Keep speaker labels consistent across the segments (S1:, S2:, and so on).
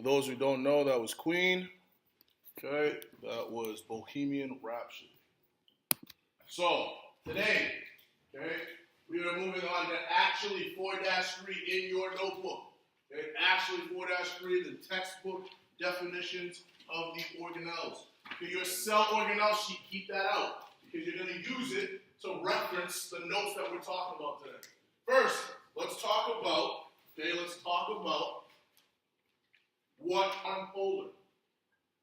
S1: For those who don't know, that was Queen. Okay, that was Bohemian Rhapsody. So, today, okay, we are moving on to actually 4-3 in your notebook. Okay, actually 4-3, the textbook definitions of the organelles. Okay, your cell organelle sheet, keep that out because you're going to use it to reference the notes that we're talking about today. First, let's talk about what unpolar.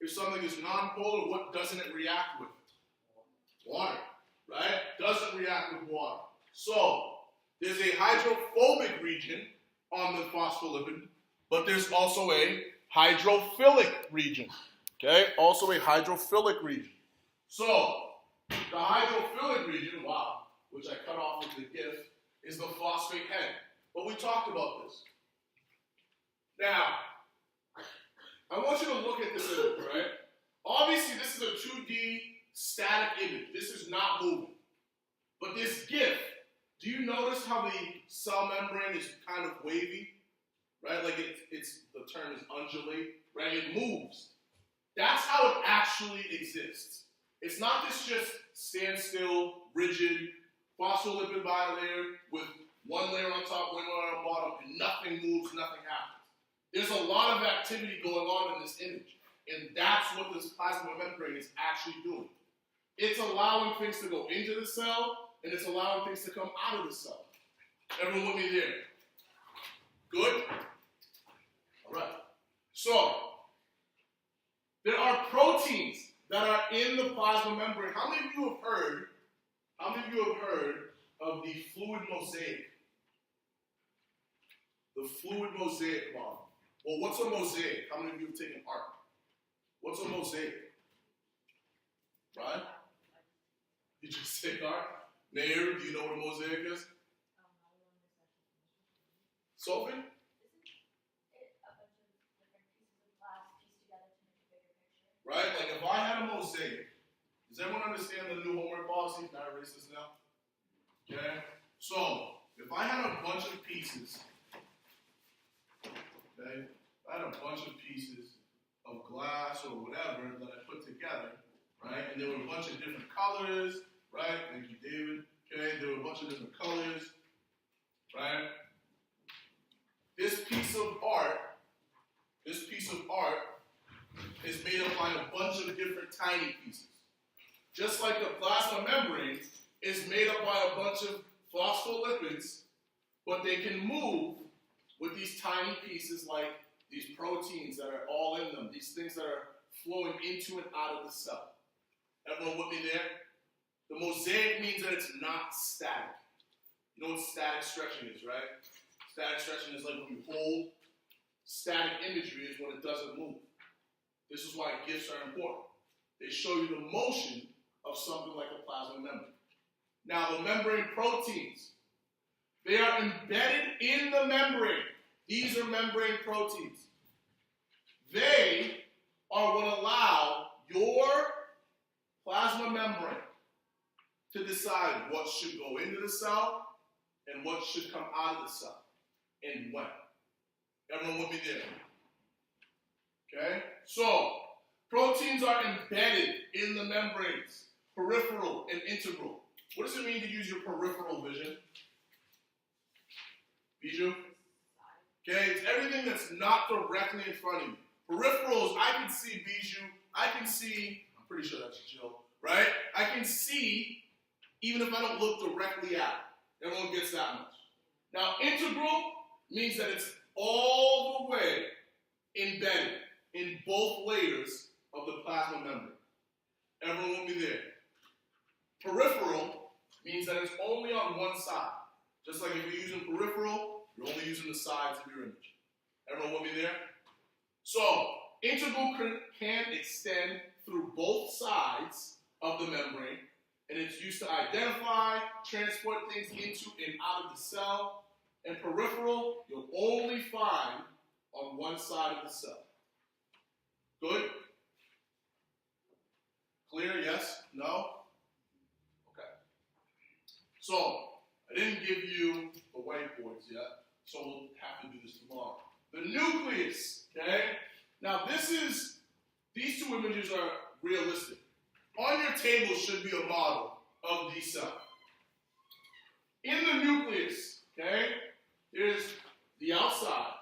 S1: If something is nonpolar, what doesn't it react with? Water, right? Doesn't react with water. So, there's a hydrophobic region on the phospholipid, but there's also a hydrophilic region. Okay? Also a hydrophilic region. So, the hydrophilic region, which I cut off with the GIF, is the phosphate head. But we talked about this. Now, I want you to look at this image, right? Obviously, this is a 2D static image. This is not moving. But this GIF, do you notice how the cell membrane is kind of wavy? Right? Like the term is undulate, right? It moves. That's how it actually exists. It's not this just standstill, rigid, phospholipid bilayer with one layer on top, one layer on bottom, and nothing moves, nothing happens. There's a lot of activity going on in this image, and that's what this plasma membrane is actually doing. It's allowing things to go into the cell, and it's allowing things to come out of the cell. Everyone with me there? Good? All right. So, there are proteins that are in the plasma membrane. How many of you have heard of the fluid mosaic? The fluid mosaic model. Well, what's a mosaic? How many of you have taken art? What's a mosaic? Right? You just take art? Nair, do you know what a mosaic is? Sophie?
S2: Isn't it a bunch of different pieces of glass pieced together to make a bigger picture?
S1: Right? Like if I had a mosaic, does everyone understand the new homework policy? Can I erase this now? Okay? So, if I had a bunch of pieces, okay? If I had a bunch of pieces of glass or whatever that I put together, right? And there were a bunch of different colors, right? Thank you, David. Okay? There were a bunch of different colors, right? This piece of art is made up by a bunch of different tiny pieces. Just like the plasma membrane is made up by a bunch of phospholipids, but they can move with these tiny pieces like these proteins that are all in them, these things that are flowing into and out of the cell. Everyone with me there? The mosaic means that it's not static. You know what static stretching is, right? Static stretching is like when you hold. Static imagery is when it doesn't move. This is why GIFs are important. They show you the motion of something like a plasma membrane. Now, the membrane proteins, they are embedded in the membrane. These are membrane proteins. They are what allow your plasma membrane to decide what should go into the cell and what should come out of the cell and when. Everyone with me there? Okay? So, proteins are embedded in the membranes, peripheral and integral. What does it mean to use your peripheral vision? Bijou? Okay, it's everything that's not directly in front of you. Peripherals, I can see Bijou, I can see, I'm pretty sure that's Jill, right? I can see even if I don't look directly at it. Everyone gets that much. Now, integral means that it's all the way embedded in both layers of the plasma membrane. Everyone will be there. Peripheral means that it's only on one side. Just like if you're using peripheral, you're only using the sides of your image. Everyone will be there? So, integral can extend through both sides of the membrane, and it's used to identify, transport things into and out of the cell. And peripheral, you'll only find on one side of the cell. Good? Clear? Yes? No? Okay. So, I didn't give you the whiteboards yet, so we'll have to do this tomorrow. The nucleus, okay? Now these two images are realistic. On your table should be a model of the cell. In the nucleus, okay, there's the outside,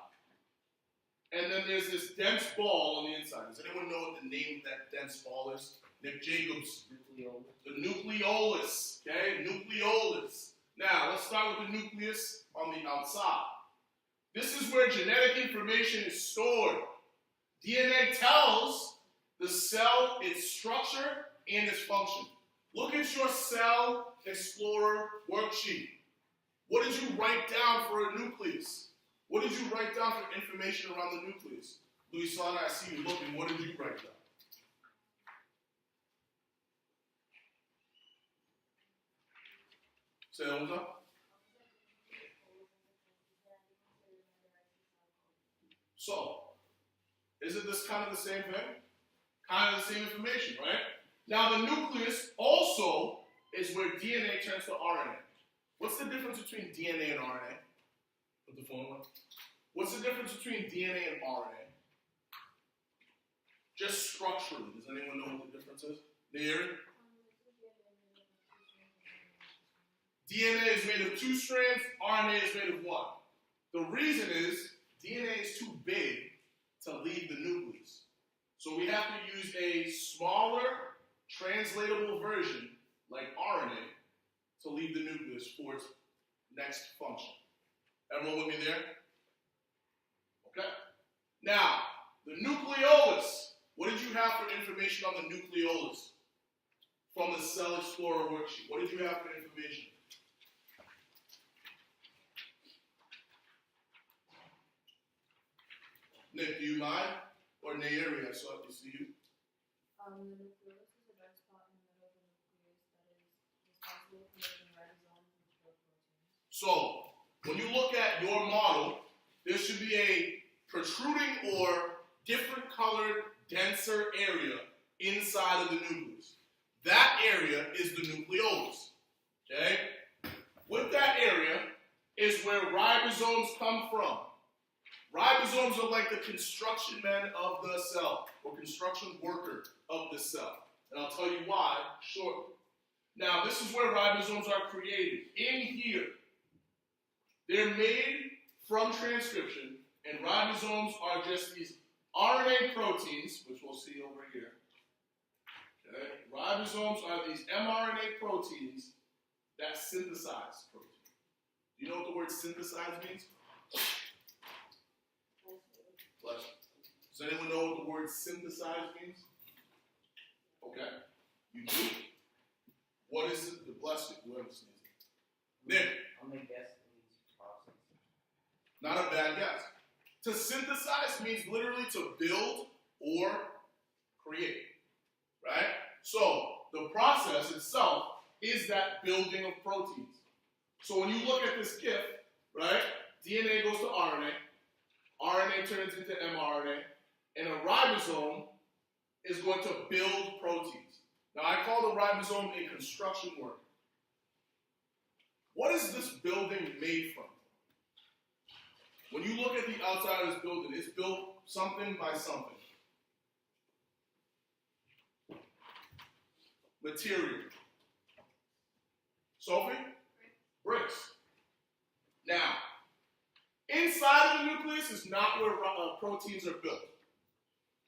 S1: and then there's this dense ball on the inside. Does anyone know what the name of that dense ball is? Nick Jacobs. The nucleolus, okay, nucleolus. Now, let's start with the nucleus on the outside. This is where genetic information is stored. DNA tells the cell its structure and its function. Look at your Cell Explorer worksheet. What did you write down for a nucleus? What did you write down for information around the nucleus? Luisana, I see you looking. What did you write down? Say that one more time. So, isn't this kind of the same thing? Kind of the same information, right? Now, the nucleus also is where DNA turns to RNA. What's the difference between DNA and RNA? Put the phone on. What's the difference between DNA and RNA? Just structurally. Does anyone know what the difference is? There. DNA is made of 2 strands, RNA is made of 1. The reason is DNA is too big to leave the nucleus. So we have to use a smaller, translatable version, like RNA, to leave the nucleus for its next function. Everyone with me there? Okay. Now, the nucleolus. What did you have for information on the nucleolus from the Cell Explorer worksheet? What did you have for information? Nick, do you mind? Or Nairi, I saw it to see you.
S2: The nucleus is a red spot in the middle of the nucleus that is responsible for making ribosomes and build proteins.
S1: So, when you look at your model, there should be a protruding or different colored, denser area inside of the nucleus. That area is the nucleolus. Okay? With that area is where ribosomes come from. Ribosomes are like the construction men of the cell, or construction worker of the cell. And I'll tell you why shortly. Now, this is where ribosomes are created. In here, they're made from transcription, and ribosomes are just these RNA proteins, which we'll see over here. Okay? Ribosomes are these mRNA proteins that synthesize protein. Do you know what the word synthesize means? Does anyone know what the word synthesize means? Okay. You do? What is it? Bless you. Who understands it? Nick.
S3: I'm gonna guess it means process.
S1: Not a bad guess. To synthesize means literally to build or create. Right? So, the process itself is that building of proteins. So when you look at this GIF, right, DNA goes to RNA, RNA turns into mRNA, and a ribosome is going to build proteins. Now, I call the ribosome a construction worker. What is this building made from? When you look at the outside of this building, it's built something by something. Material. Sophie? Bricks. Now, inside of the nucleus is not where proteins are built.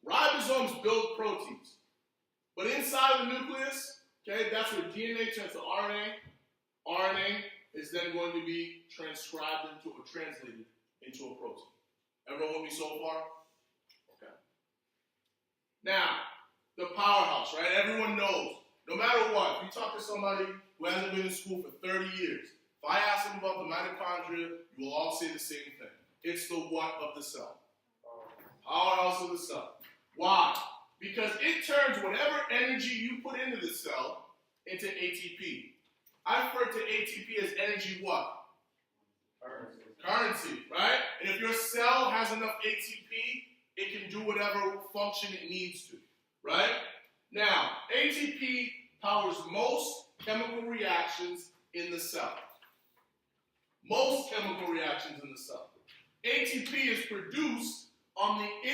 S1: Ribosomes build proteins. But inside of the nucleus, okay, that's where DNA turns to RNA. RNA is then going to be transcribed into or translated into a protein. Everyone with me so far? Okay. Now, the powerhouse, right? Everyone knows. No matter what, if you talk to somebody who hasn't been in school for 30 years, if I ask them about the mitochondria, you will all say the same thing. It's the what of the cell? Powerhouse of the cell. Why? Because it turns whatever energy you put into the cell into ATP. I refer to ATP as energy what? Currency, right? And if your cell has enough ATP, it can do whatever function it needs to, right? Now, ATP powers most chemical reactions in the cell. Most chemical reactions in the cell. ATP is produced on the